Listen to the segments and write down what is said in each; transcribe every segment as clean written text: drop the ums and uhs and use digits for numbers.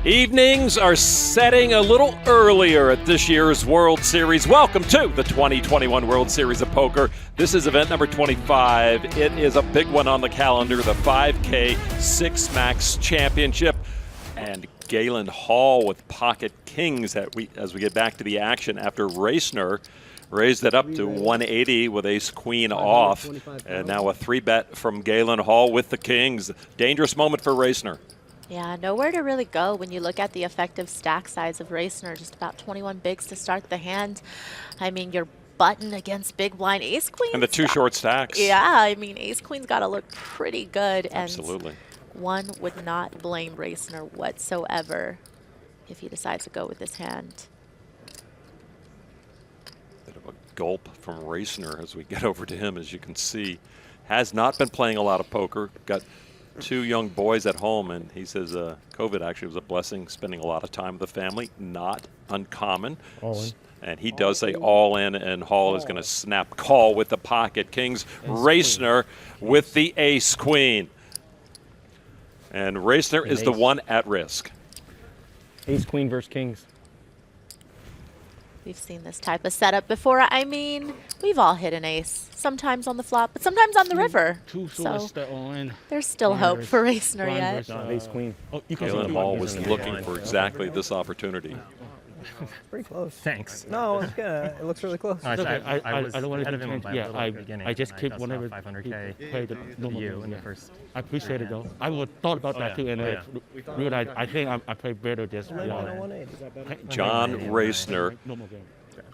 Evenings are setting a little earlier at this year's World Series. Welcome to the 2021 World Series of Poker. This is event number 25. It is a big one on the calendar, the 5K 6 Max Championship. And Galen Hall with pocket kings as we get back to the action after Racener raised it up to 180 with ace-queen off. And now a 3-bet from Galen Hall with the kings. Dangerous moment for Racener. Yeah, nowhere to really go when you look at the effective stack size of Racener. Just about 21 bigs to start the hand. I mean, you're button against big blind ace-queen. And the two short stacks. Yeah, I mean, ace-queen's got to look pretty good. Absolutely. And one would not blame Racener whatsoever if he decides to go with this hand. Bit of a gulp from Racener as we get over to him, as you can see. Has not been playing a lot of poker. Got 2 young boys at home, and he says COVID actually was a blessing, spending a lot of time with the family. Not uncommon. All in. And he does say all in, and Hall is going to snap call with the pocket kings. Racener with the ace-queen. And Racener is the one at risk. Ace-queen versus kings. We've seen this type of setup before. I mean, we've all hit an ace. Sometimes on the flop, but sometimes on the river. So there's still hope for Racener yet. Ace-queen. Galen Hall was looking for exactly this opportunity. Pretty close. Thanks. No, it's good. It looks really close. I was I don't want ahead to of him by a little at the beginning. I just and keep got whenever 500K play the normal you game. in the first. I appreciate it though. I would thought about that too, and realized I think I play better this one. John Racener Normal game.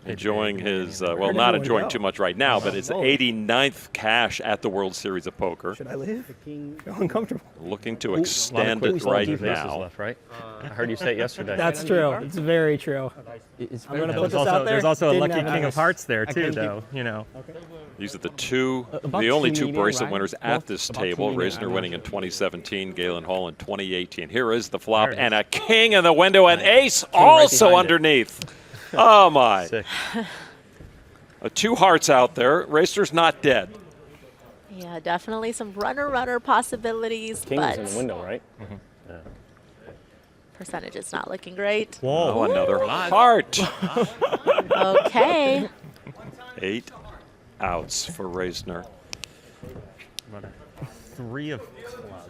enjoying his, well, not enjoying too much right now, but his 89th cash at the World Series of Poker. Should I leave? Feel uncomfortable. Looking to extend it right now. Left, right? I heard you say it yesterday. That's true. It's very true. I'm going to put this out there. There's also a Didn't lucky have king it. of hearts there too, though. You know. These are the only two bracelet winners at this table. Racener winning in 2017, Galen Hall in 2018. Here is the flop, and a king in the window, and ace also underneath. Oh, my. 2 hearts out there. Racer's not dead. Yeah, definitely some runner possibilities, King's but in the window, right? percentage is not looking great. Whoa, oh, another heart. Okay. 8 outs for Racener. 3 of clubs.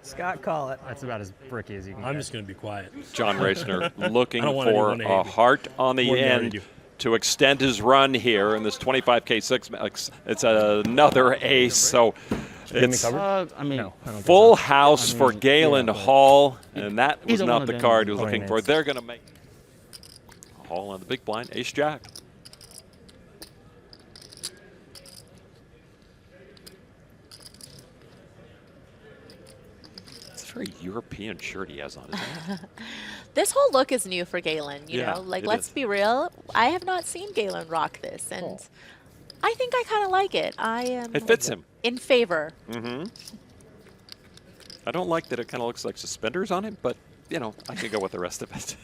Scott, call it. That's about as bricky as you can I'm get. just going to be quiet. John Racener looking I don't want for anyone to a hate me. heart on the More than I already end do. to extend his run here in this 25K 6. It's another ace, so it's I mean, full house for Galen Hall, and that was Either one not of the them card he was are looking in for. it. They're going to make Hall on the big blind, ace-jack. It's a very European shirt he has on, isn't it? This whole look is new for Galen, you Yeah, know? Like, it let's is. be real. I have not seen Galen rock this, and I think I kind of like it. I am It fits him. in favor. I don't like that it kind of looks like suspenders on him, but, you know, I could go with the rest of it.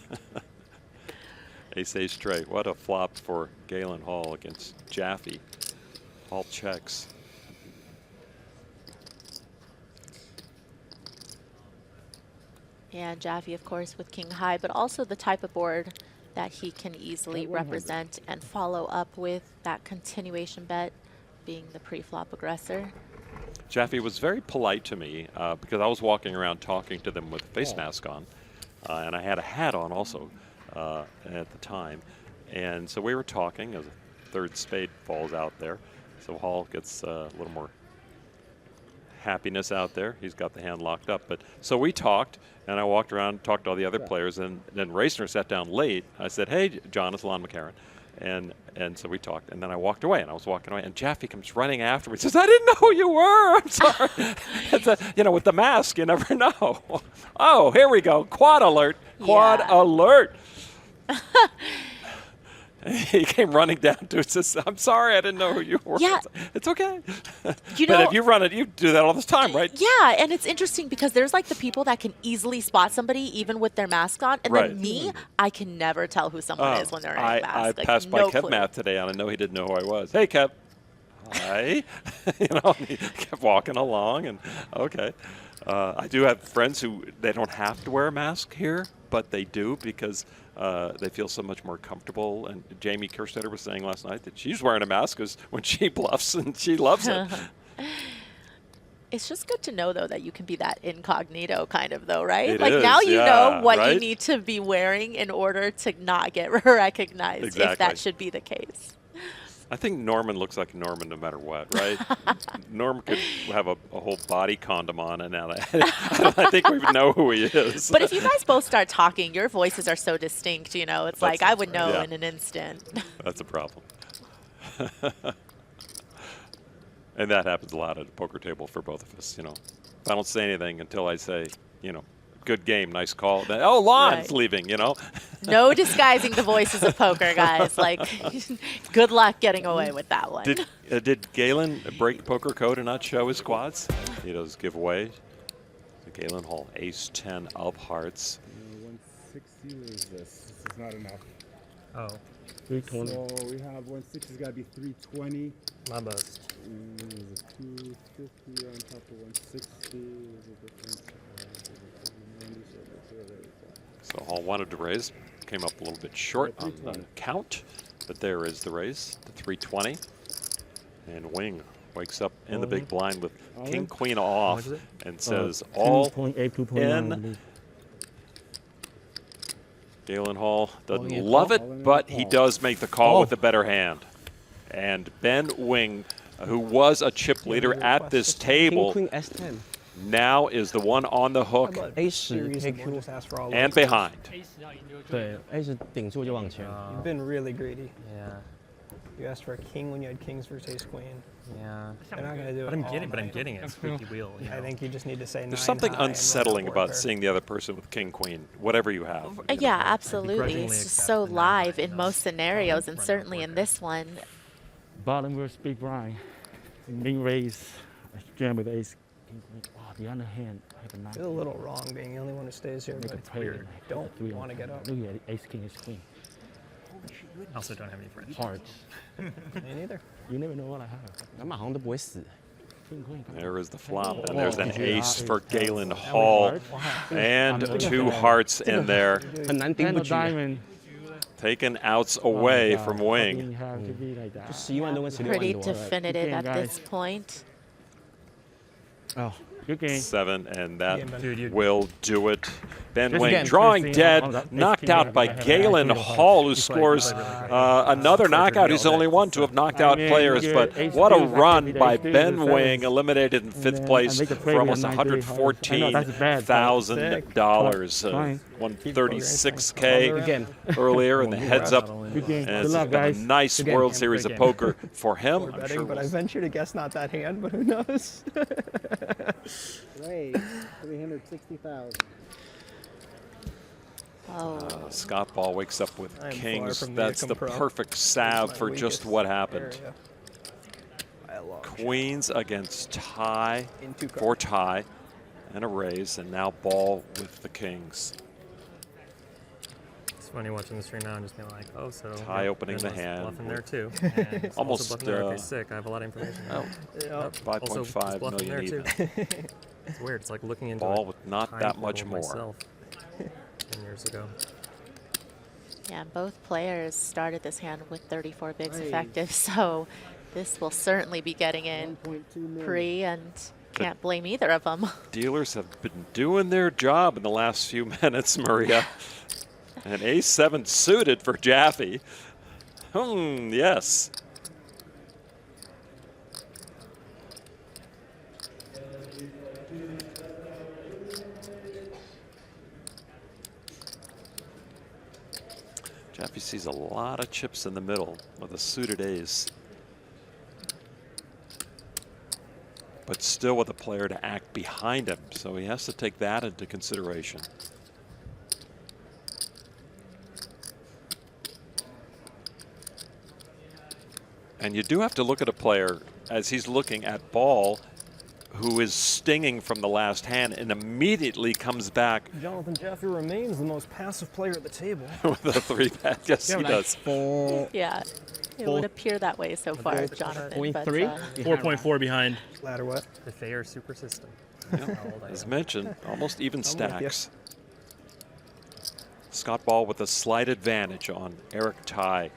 Ace straight. What a flop for Galen Hall against Jaffe. Hall checks. And Jaffe, of course, with king high, but also the type of board that he can easily represent and follow up with that continuation bet, being the pre-flop aggressor. Jaffe was very polite to me because I was walking around talking to them with a face mask on, and I had a hat on also at the time. And so we were talking as a third spade falls out there. So Hall gets a little more happiness out there. He's got the hand locked up. But so we talked, and I walked around, talked to all the other players, and then Racener sat down late. I said, "Hey, John, it's Lon McCarron." And so we talked, and then I walked away, and I was walking away, and Jaffe comes running after me. He says, "I didn't know who you were. I'm sorry." You know, with the mask, you never know. Oh, here we go. Quad alert. Quad alert. He came running down to it. Says, "I'm sorry, I didn't know who you were." Yeah. It's okay. You But know, if you run it, you do that all the time, right? Yeah, and it's interesting because there's like the people that can easily spot somebody even with their mask on, and Right. then me, I can never tell who someone is when they're in a mask. I Like, passed by no Kev clue. Math today, and I know he didn't know who I was. Hey, Kev. Hi. You know, he kept walking along, and okay. I do have friends who they don't have to wear a mask here, but they do because they feel so much more comfortable. And Jamie Kerstetter was saying last night that she's wearing a mask because when she bluffs and she loves it. It's just good to know, though, that you can be that incognito kind of, though, right? It like is, now you yeah, know what you right? need to be wearing in order to not get recognized, if Exactly. that should be the case. I think Norman looks like Norman no matter what, right? Norman could have a whole body condom on, and now I think we know who he is. But if you guys both start talking, your voices are so distinct, you know, it's like I would know yeah. in an instant. That's a problem. And that happens a lot at a poker table for both of us, you know. If I don't say anything until I say, you know, good game, nice call, then, oh, Lon's Right. leaving, you know. No disguising the voices of poker, guys. Like, good luck getting away with that one. Did Galen break poker code and not show his quads? He does give away. So Galen Hall, ace 10 of hearts. 160 is this. This is not enough. Oh, 320. So we have 160 has got to be 320. my bust. There's a 250 on top of 160. There's a difference. So Hall wanted to raise, came up a little bit short on the 320. count, but there is the raise to 320. And Weng wakes up in the big blind with All king, in? queen off much is it? and says all 2.8, 2.9. in. I believe. Galen Hall doesn't in love call? it, All in but call. he does make the call Oh. with the better hand. And Ben Weng, who was a chip leader at this table, Queen S10. now is the one on the hook A10 Series and we'll KQ just ask for all and of it. behind. 对，A 是顶住就往前。 You've been really greedy. Yeah, You asked for a king when you had kings versus ace queen. yeah. They're not going to do But it I'm all getting, night. it. Squeaky wheel. You I know. think you just need to say There's 9 something high and run unsettling the about border. seeing the other person with king, queen, whatever you have. Yeah, absolutely. begrudgingly It's just accept so the live 9-9, in you most know, scenarios, and run certainly out in border. this one. Bottom versus big blind. Being raised. Jam with ace. King, queen. Oh, the other hand. I have a 9. Feel a little wrong being the only one who stays here, Make a but play. weird. don't wanna get up. Look at ace, king, ace, queen. I also don't have any friends. Hearts. me neither. You never know what I have. 那马好像都不会死。 King, queen. There is the flop, and Oh, there's an yeah, ace for ace. Galen Hall, and I'm 2 looking. hearts in there, 很难盯 And 不 a 住。 diamond. taking outs Oh my away God, from how can Weng. you have to be like that? 11万多跟16万 Pretty 多。 definitive Good at game, this point. Oh, good game. 7, and that Yeah, man. Dude, you will do it. Ben Just Weng again, drawing 15 dead, on that knocked ace-king out by I have Galen an Hall, who idea. scores He played really another Poker knockout. all He's day. only one to have knocked out I mean, players, you but get ace what a twos, I run could be by ace twos, Ben the Weng, sevens. eliminated in And 5th then place I make a play for with almost a 9-3 hearts. I know that's bad, but- $114,000, Fine. 136K Again. earlier in the heads up. Good game. And Good it's luck, been a guys. nice Good game. World Series Good of game. poker for him. We're I'm betting, sure but I we'll venture to guess not that hand, but who knows? Raise 360,000. Oh, Scott Ball wakes up with I am far kings. from the That's the Icom Pro. perfect It's salve my for just weakest what happened. area. By a long shot. Queens against Tsai In 2 for cards. tie and a raise, and now Ball with the kings. It's funny watching the stream now and just being like, oh, so Tie yep, opening Ben the was hand bluffing there with- too. And it's Almost, also bluffing there. Okay, uh, sick. I have a lot of information. Oh. Yeah. Also 5.5 bluffing there million too. even. It's weird. It's like looking into Ball a with not time that much portal more. myself 10 years ago. yeah, both players started this hand with 34 bigs effective, so this will certainly be getting in 1.2 million. pre, and can't blame either of them. Dealers have been doing their job in the last few minutes, Maria. And ace-7 suited for Jaffe. Yes. Jaffe sees a lot of chips in the middle with a suited ace. But still with a player to act behind him, so he has to take that into consideration. And you do have to look at a player as he's looking at Ball, who is stinging from the last hand and immediately comes back Jonathan Jaffe remains the most passive player at the table. with a 3-bet. Yes, he does. 4 Yeah, it would appear that way so far, Jonathan. But, 0.3. 4.4 behind. Ladder what? The Thayer super system. As mentioned, almost even with you. stacks. Scott Ball with a slight advantage on Eric Tsai.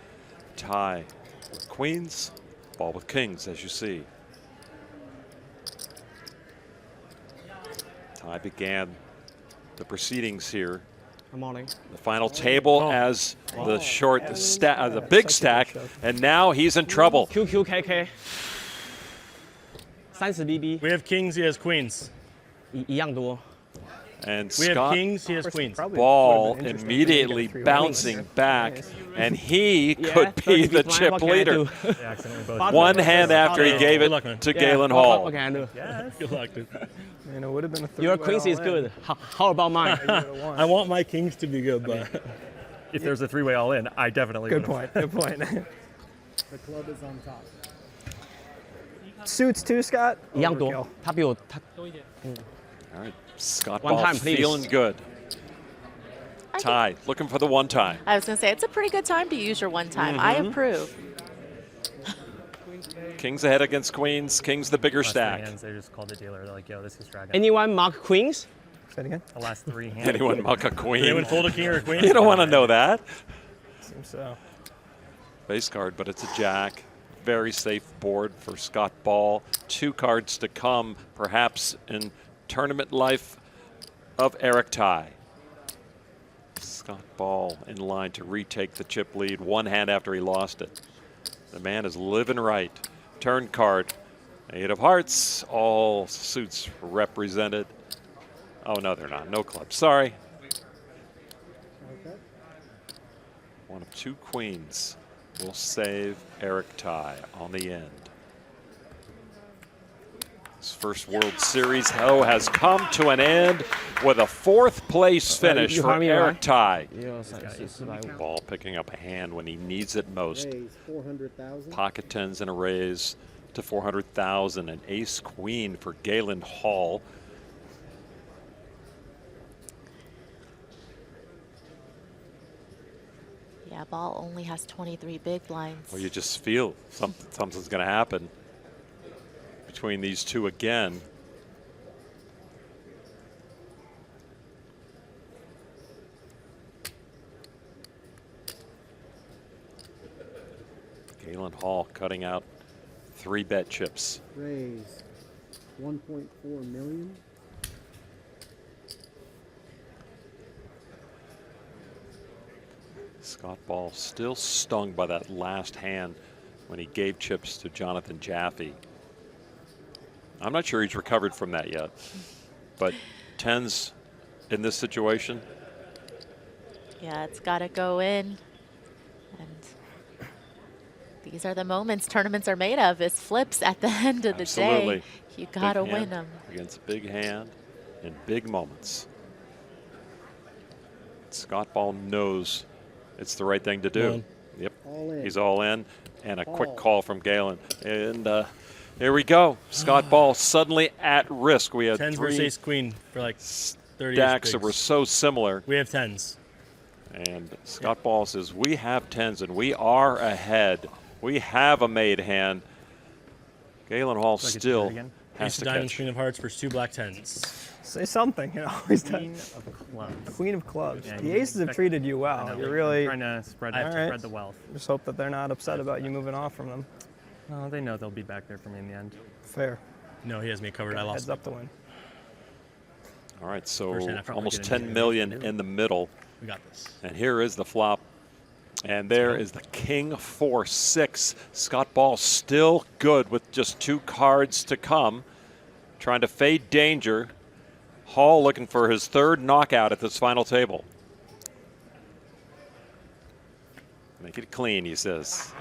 Tsai with queens, Ball with kings, as you see. Tsai began the proceedings here. Good morning. The final table as the the big stack, and now he's in trouble. QQKK 30 BB We have kings, he has queens. 一样多。 And We have Scott kings, he has queens. Ball immediately bouncing back, and he could be the chip leader. They accidentally both. One hand after he gave Good luck, man. it to Galen Hall. What can I do? Good luck, dude. Man, it would have been a three. Your queens is good. How about mine? I want my kings to be good, but If there's a three-way all-in, I definitely Good would've. point. Good point. The club is on top. Suits too, Scott. 一样多 Overkill.。他比我他 All right, Scott One Ball time, please. feeling good. Ty looking for the one time. I was going to say, it's a pretty good time to use your one time. I approve. Kings ahead against queens. Kings the bigger Last three stack. hands, they just called the dealer. They're like, yo, this is dragging. anyone mark queens? Say it again. The last three hands. Anyone muck a queen? anyone fold a king or a queen? You don't want to know that. Seems so. Base card, but it's a jack. Very safe board for Scott Ball. 2 cards to come, perhaps in tournament life of Eric Tsai. Scott Ball in line to retake the chip lead 1 hand after he lost it. The man is living right. Turn card, 8 of hearts, all suits represented. Oh, no, they're not. No clubs. Sorry. Okay. 1 of 2 queens will save Eric Tsai on the end. His first World Series has come to an end with a 4th place finish you for heard me, Eric right? Tsai. 1 2 3 4 5 6 Ball picking up a hand when he needs it most. Raise 400,000. Pocket tens and a raise to 400,000. An ace queen for Galen Hall. Yeah, Ball only has 23 big blinds. Well, you just feel something's going to happen between these two again. Galen Hall cutting out 3 bet chips. Raise 1.4 million. Scott Ball still stung by that last hand when he gave chips to Jonathan Jaffe. I'm not sure he's recovered from that yet, but tens in this situation. Yeah, it's got to go in. And these are the moments tournaments are made of, is flips at the end of the Absolutely. day. You got to Big win hand them. against big hand in big moments. Scott Ball knows it's the right thing to do. One. Yep, All in. he's all in, and a quick All. call from Galen. And here we go. Scott Ball suddenly at risk. We had Tens 3 versus ace queen for like 30 stacks that were so similar. We have tens. And Scott Ball says, we have tens and we are ahead. We have a made hand. Galen Hall Like it's still good again. has Ace to of diamonds, catch. queen of hearts versus 2 black tens. Say something. It always Queen does. of clubs. Queen of clubs. Yeah, The you aces have expect- treated you I well. know, You're I'm really trying to spread, All right. spread the wealth. just hope that they're not upset about you moving off from them. No, they know they'll be back there for me in the end. Fair. No, he has me covered. I lost. Heads up to win. All right, so First hand, I probably almost get a 10 million in the middle. We got this. And here is the flop. And there is the king 4-6. Scott Ball still good with just 2 cards to come. Trying to fade danger. Hall looking for his 3rd knockout at this final table. Make it clean, he says.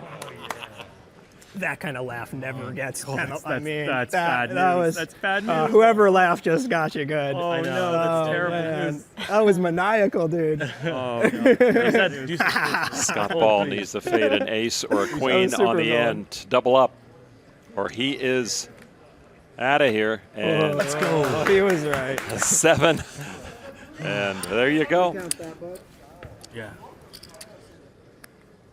That kind of laugh never gets. That's, I mean, that's that, bad that news. was That's bad news. whoever laughed just got you good. Oh, I know. no, that's Oh, terrible man. news. That was maniacal, dude. Oh, no. Scott Ball needs to fade an ace or a queen super on the villain. end to double up, or he is out of here. And Let's go. Oh, he was right. a 7. And there you go. Count that, bud. Yeah.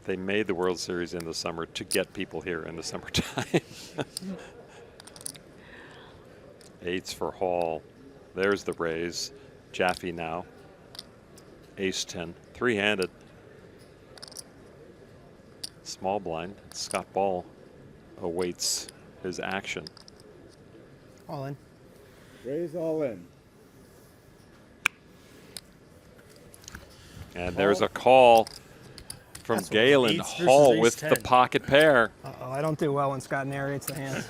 They made the World Series in the summer to get people here in the summertime. Eights for Hall. There's the raise. Jaffe now. Ace-10, three-handed. Small blind. Scott Ball awaits his action. All in. Raise all in. And there's a call from Galen Eights versus Hall with ace-10. the pocket pair. Uh-oh, I don't do well when Scott narrates the hands.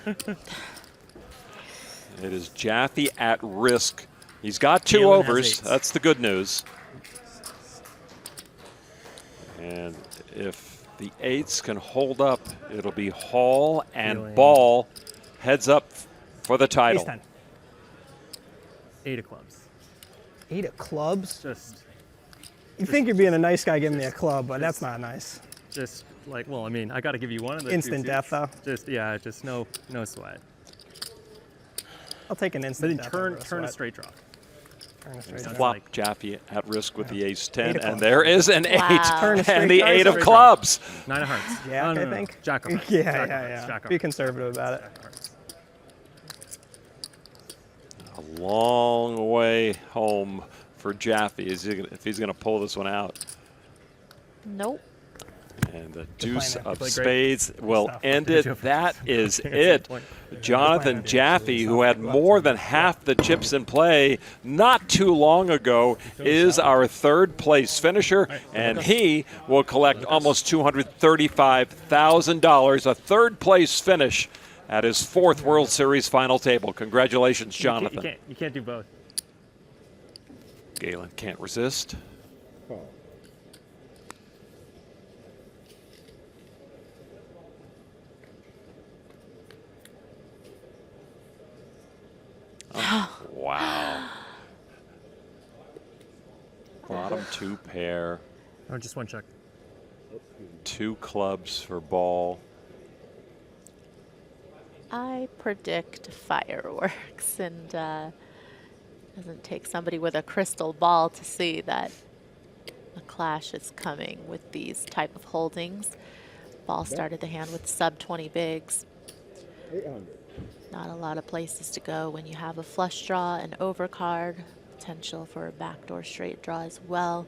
It is Jaffe at risk. He's got two Galen has overs. eights. That's the good news. And if the eights can hold up, it'll be Hall and Galen. Ball heads up for the title. Ace 10. 8 of clubs. 8 of clubs? Just You think you're being a nice guy giving me a club, but that's not nice. like, well, I mean, I got to give you one of the Instant two death, though. Just yeah, just no sweat. I'll take an But instant then death. turn over turn a sweat. straight draw. Turn a straight That's draw. Flop like- Jaffe at risk with the Eight ace-10, of and clubs. there is an Wow. eight Turn a straight and the draw. eight of Straight clubs. 9 of hearts. Yeah, Oh, no, I no, no. think. Jack of hearts. Yeah, Jack of yeah, hearts. yeah. Jack of Be hearts. conservative about it. Jack of hearts. A long way home for Jaffe if he's going to pull this one out. Nope. And the deuce playing it. of Played great. spades will stuff. end it. That is it. Jonathan Jaffe, who had more than half the chips in play not too long ago, is our third place finisher, and he will collect almost $235,000, a third place finish at his fourth World Series final table. Congratulations, Jonathan. You can't do both. Galen can't resist. Call. Wow. Bottom two pair, Oh, just one check. two clubs for Ball. I predict fireworks, and doesn't take somebody with a crystal ball to see that a clash is coming with these type of holdings. Ball started the hand with sub 20 bigs. 800. Not a lot of places to go when you have a flush draw, an overcard, potential for a backdoor straight draw as well.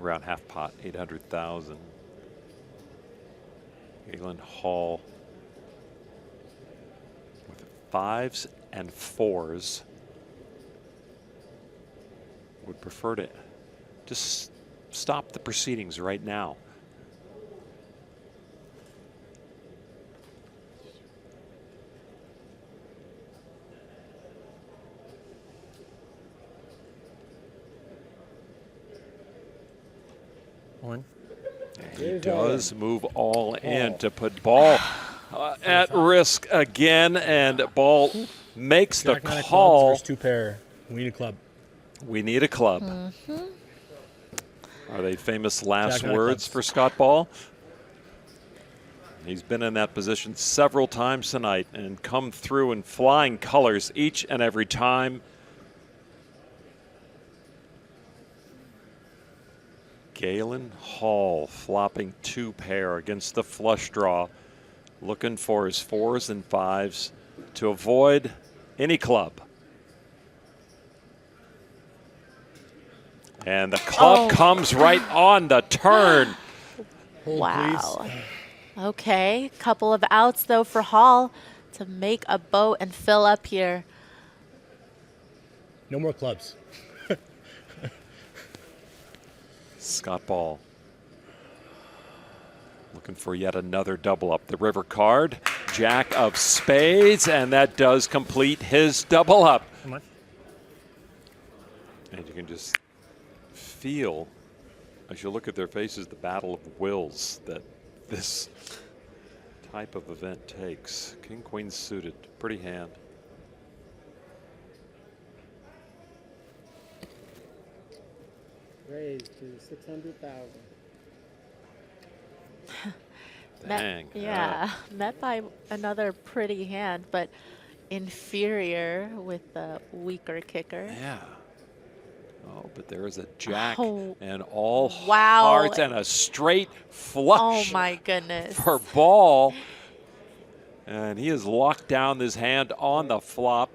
Around half pot, 800,000. Galen Hall with fives and fours would prefer to just stop the proceedings right now. One. He does move all in to put Ball at risk again, and Ball makes the Jack nine of clubs call. versus two pair. We need a club. We need a club. Are they famous last Jack nine of words clubs. for Scott Ball? He's been in that position several times tonight and come through in flying colors each and every time. Galen Hall flopping two pair against the flush draw, looking for his fours and fives to avoid any club. And the club comes right on the turn. Wow. Okay, couple of outs though for Hall to make a boat and fill up here. No more clubs. Scott Ball looking for yet another double up. The river card, Jack of spades, and that does complete his double up. How much? And you can just feel, as you look at their faces, the battle of wills that this type of event takes. King, queen suited, pretty hand. Raised to 600,000. Dang. Yeah, met by another pretty hand, but inferior with the weaker kicker. Yeah. Oh, but there is a jack Oh, and all wow. hearts and a straight flush Oh my goodness. for Ball. And he has locked down this hand on the flop.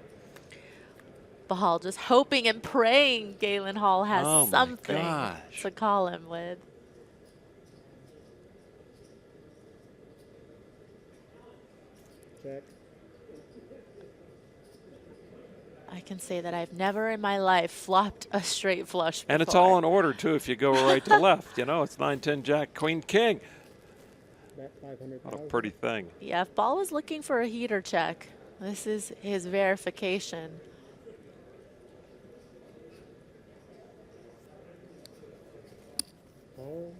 Ball just hoping and praying Galen Hall has Oh my something gosh. to call him with. Check. I can say that I've never in my life flopped a straight flush before. And it's all in order, too, if you go right to left. You know, it's 9, 10, Jack, Queen, King. Bet 500,000. What a pretty thing. Yeah, if Ball was looking for a heater check, this is his verification. Call.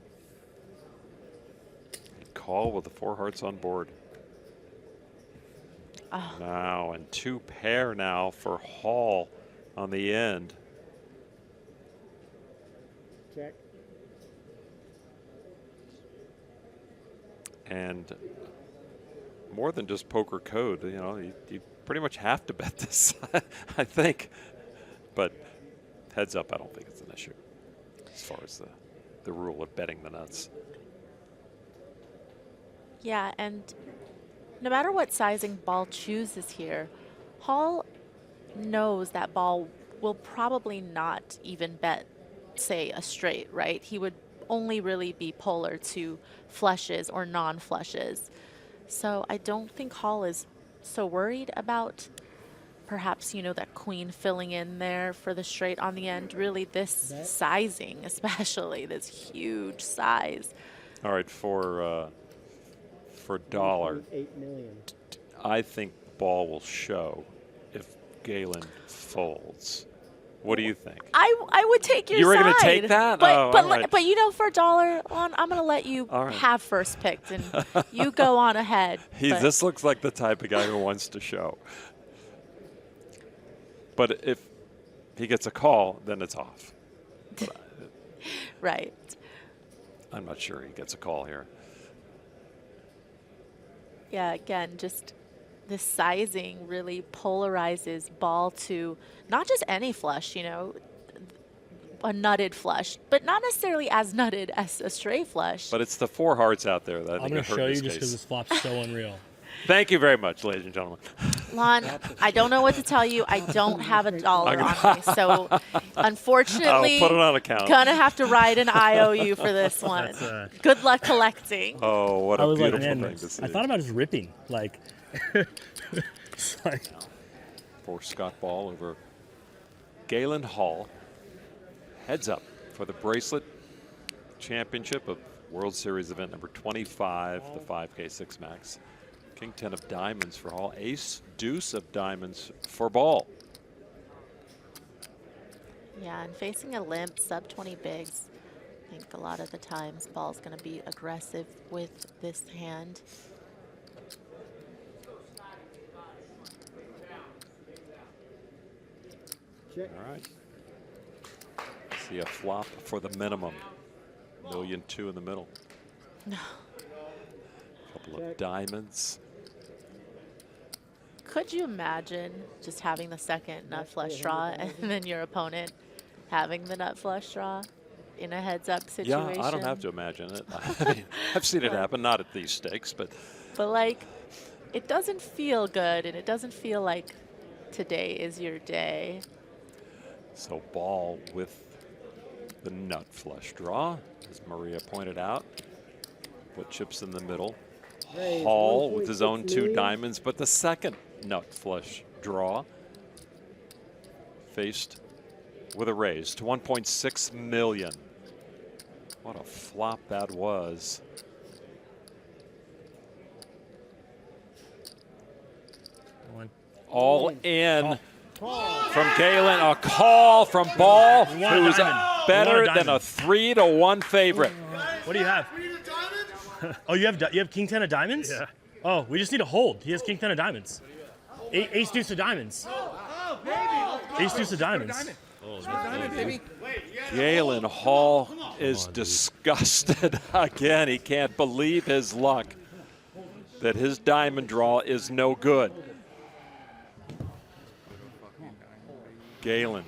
Call with the 4 hearts on board. Oh. Now, and 2 pair now for Hall on the end. Check. And more than just poker code, you know, you pretty much have to bet this, I think. But heads up, I don't think it's an issue as far as the rule of betting the nuts. Yeah, and no matter what sizing Ball chooses here, Hall knows that Ball will probably not even bet, say, a straight, right? He would only really be polar to flushes or non-flushes. So I don't think Hall is so worried about perhaps, you know, that queen filling in there for the straight on the end. Really, this sizing, especially this huge size. All right, for dollar, 8 million. I think Ball will show if Galen folds. What do you think? I would take your You were side. going to take that? But, Oh, but, all right. but you know, for $1, I'm going to let you All right. have first pick, and you go on ahead. But This looks like the type of guy who wants to show. But if he gets a call, then it's off. But right. I'm not sure he gets a call here. Yeah, again, just the sizing really polarizes Ball to not just any flush, you know, a nutted flush, but not necessarily as nutted as a straight flush. But it's the 4 hearts out there that I I'm think going have to hurt show this you just case. because this flop's so unreal. Thank you very much, ladies and gentlemen. Lon, I don't know what to tell you. I don't have $1 on me, so unfortunately, I'll put it on account. gonna have to write an IOU for this one. Good luck collecting. Oh, what I a was like, beautiful man, thing to see. I thought about just ripping. Like, it's like For Scott Ball over Galen Hall. Heads up for the bracelet championship of World Series event number 25, the 5K 6 Max. King 10 of diamonds for Hall. Ace deuce of diamonds for Ball. Yeah, and facing a limp sub 20 bigs, I think a lot of the times Ball's going to be aggressive with this hand. Check. All right. See a flop for the minimum. $1.2 million in the middle. Couple of diamonds. Could you imagine just having the second nut flush draw and then your opponent having the nut flush draw in a heads up situation? Yeah, I don't have to imagine it. I mean, I've seen it happen, not at these stakes, but But like, it doesn't feel good, and it doesn't feel like today is your day. so Ball with the nut flush draw, as Maria pointed out. Put chips in the middle. Raise Hall with his own 1.6 2 million. diamonds, but the second nut flush draw faced with a raise to 1.6 million. What a flop that was. All in from Galen. A call from Ball, You want a who's diamond. better You want a than a diamond. 3-1 favorite. what do you have? Oh, you have King 10 of diamonds? Yeah. Oh, we just need a hold. He has King 10 of diamonds. Ace deuce of diamonds. Ace deuce of diamonds. Galen Hall is disgusted again. He can't believe his luck that his diamond draw is no good. Galen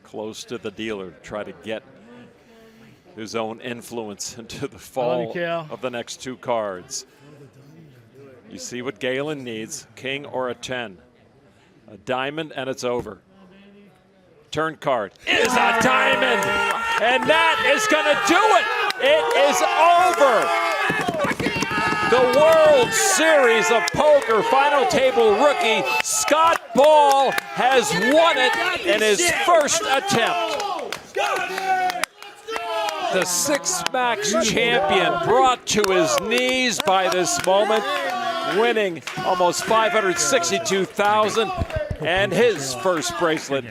close to the dealer to try to get his own influence into the fall Cal. of the next 2 cards. You see what Galen needs, king or a 10. A diamond and it's over. Turn card is a diamond, and that is gonna do it. It is over. The World Series of Poker final table rookie Scott Ball has won it in his first attempt. The six-max champion brought to his knees by this moment, winning almost $562,000 and his first bracelet.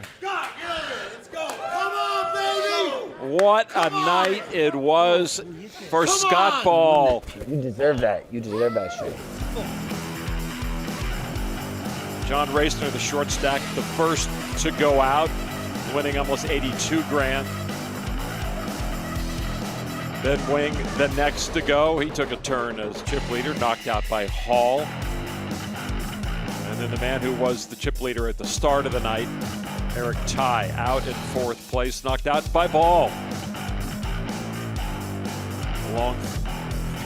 What a night it was for Scott Ball. You deserve that. You deserve that shit. John Racener, the short stack, the first to go out, winning almost 82 grand. Then Weng, the next to go. He took a turn as chip leader, knocked out by Hall. And then the man who was the chip leader at the start of the night, Tsai, out in fourth place, knocked out by Ball. A long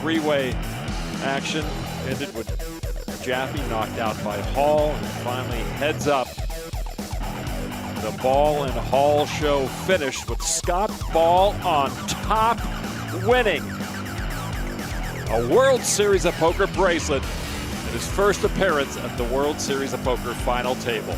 three-way action ended with Jaffe knocked out by Hall, and finally heads up. The Ball and Hall show finished with Scott Ball on top, winning a World Series of Poker bracelet in his first appearance at the World Series of Poker final table.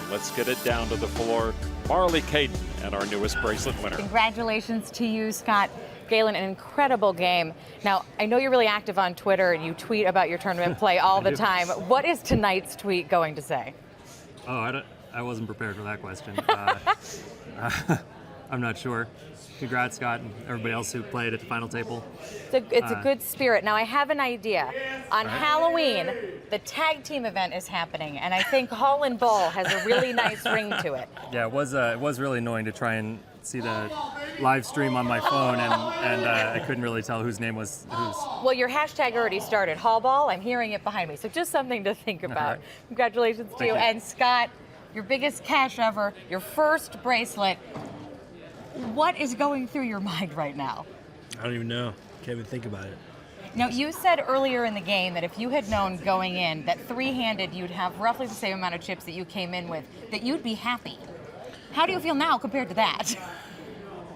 Let's get it down to the floor. Marley Caden and our newest bracelet winner. Congratulations to you, Scott. Galen, an incredible game. Now, I know you're really active on Twitter and you tweet about your tournament play all the time. What is tonight's tweet going to say? Oh, I wasn't prepared for that question. I'm not sure. Congrats, Scott, and everybody else who played at the final table. It's a good spirit. Now, I have an idea. On Halloween, the tag team event is happening, and I think Hall and Ball has a really nice ring to it. Yeah, it was really annoying to try and see the live stream on my phone, and I couldn't really tell whose name was whose. Well, your hashtag already started, Hall Ball. I'm hearing it behind me, so just something to think about. Right. Congratulations to you. And Scott, your biggest cash ever, your first bracelet. What is going through your mind right now? I don't even know. Can't even think about it. Now, you said earlier in the game that if you had known going in that three-handed you'd have roughly the same amount of chips that you came in with, that you'd be happy. How do you feel now compared to that?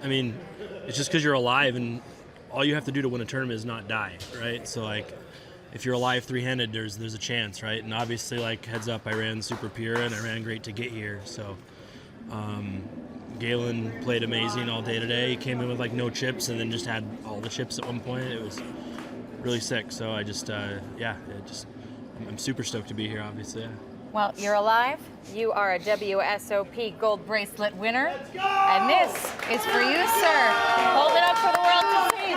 I mean, it's just because you're alive, and all you have to do to win a tournament is not die, right? So, like, if you're alive three-handed, there's a chance, right? And obviously, like, heads up, I ran super pure, and I ran great to get here. So, Galen played amazing all day today. He came in with, like, no chips and then just had all the chips at one point. It was really sick. So I just, I'm super stoked to be here, obviously. Well, you're alive. You are a WSOP gold bracelet winner. And this is for you, sir. Hold it up for the world to see.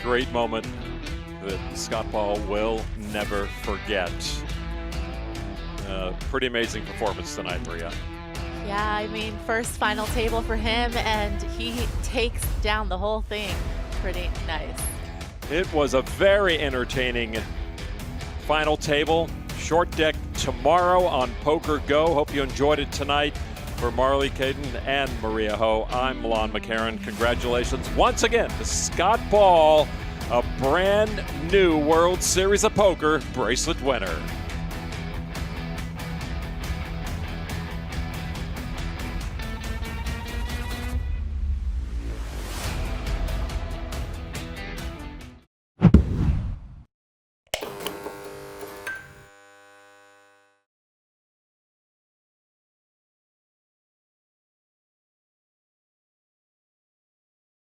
Great moment that Scott Ball will never forget. Pretty amazing performance tonight, Maria. Yeah, I mean, first final table for him, and he takes down the whole thing. Pretty nice. It was a very entertaining final table. Short deck tomorrow on PokerGO. Hope you enjoyed it tonight. For Marley Caden and Maria Ho, I'm Milan McCarron. Congratulations once again to Scott Ball, a brand new World Series of Poker bracelet winner.